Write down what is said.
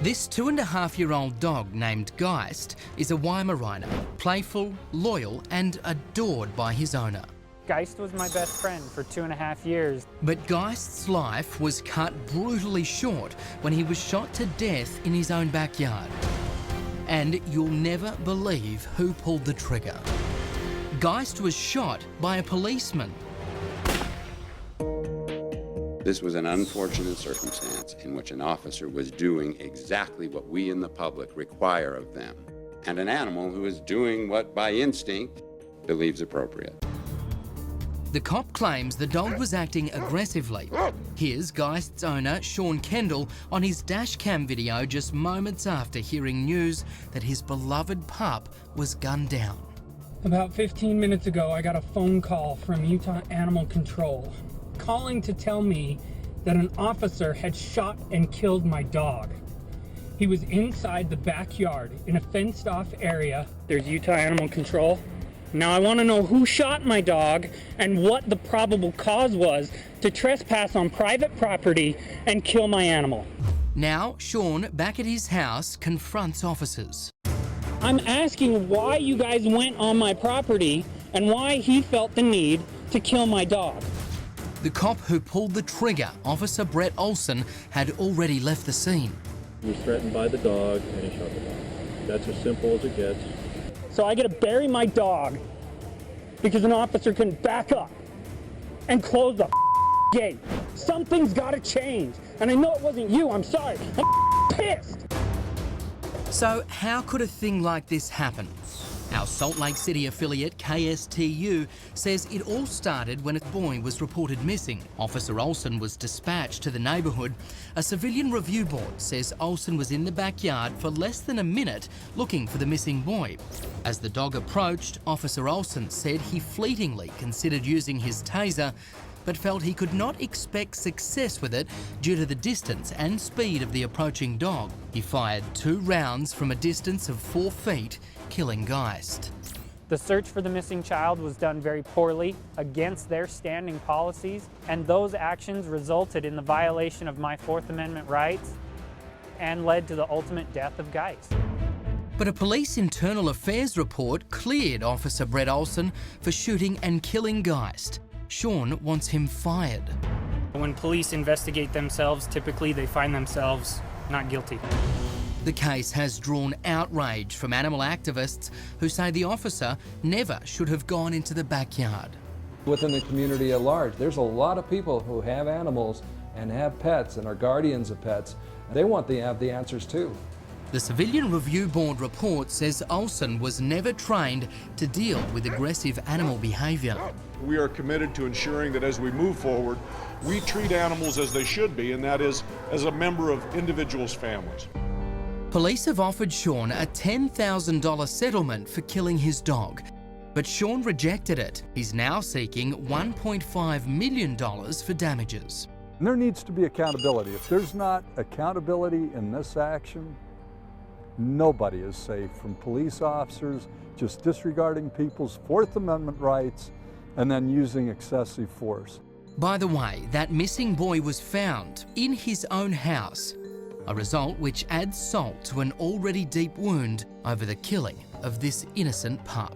This 2.5-year-old dog named Geist is a Weimaraner, playful, loyal and adored by his owner. Geist was my best friend for 2.5 years. But Geist's life was cut brutally short when he was shot to death in his own backyard. And you'll never believe who pulled the trigger. Geist was shot by a policeman. This was an unfortunate circumstance in which an officer was doing exactly what we in the public require of them, and an animal who is doing what by instinct believes appropriate. The cop claims the dog was acting aggressively. Here's Geist's owner, Sean Kendall, on his dash cam video just moments after hearing news that his beloved pup was gunned down. About 15 minutes ago, I got a phone call from Utah Animal Control, calling to tell me that an officer had shot and killed my dog. He was inside the backyard in a fenced off area. There's Utah Animal Control. Now I want to know who shot my dog and what the probable cause was to trespass on private property and kill my animal. Now, Sean, back at his house, confronts officers. I'm asking why you guys went on my property and why he felt the need to kill my dog. The cop who pulled the trigger, Officer Brett Olson, had already left the scene. He was threatened by the dog and he shot the dog. That's as simple as it gets. So I get to bury my dog because an officer couldn't back up and close the gate. Something's got to change. And I know it wasn't you. I'm sorry. I'm pissed. So how could a thing like this happen? Our Salt Lake City affiliate, KSTU, says it all started when a boy was reported missing. Officer Olson was dispatched to the neighbourhood. A civilian review board says Olson was in the backyard for less than a minute looking for the missing boy. As the dog approached, Officer Olson said he fleetingly considered using his taser, but felt he could not expect success with it due to the distance and speed of the approaching dog. He fired 2 rounds from a distance of 4 feet, killing Geist. The search for the missing child was done very poorly, against their standing policies, and those actions resulted in the violation of my Fourth Amendment rights and led to the ultimate death of Geist. But a police internal affairs report cleared Officer Brett Olson for shooting and killing Geist. Sean wants him fired. When police investigate themselves, typically they find themselves not guilty. The case has drawn outrage from animal activists who say the officer never should have gone into the backyard. Within the community at large, there's a lot of people who have animals and have pets and are guardians of pets. They want to have the answers too. The Civilian Review Board report says Olson was never trained to deal with aggressive animal behaviour. We are committed to ensuring that as we move forward, we treat animals as they should be, and that is as a member of individuals' families. Police have offered Sean a $10,000 settlement for killing his dog, but Sean rejected it. He's now seeking $1.5 million for damages. And there needs to be accountability. If there's not accountability in this action, nobody is safe, from police officers just disregarding people's Fourth Amendment rights and then using excessive force. By the way, that missing boy was found in his own house, a result which adds salt to an already deep wound over the killing of this innocent pup.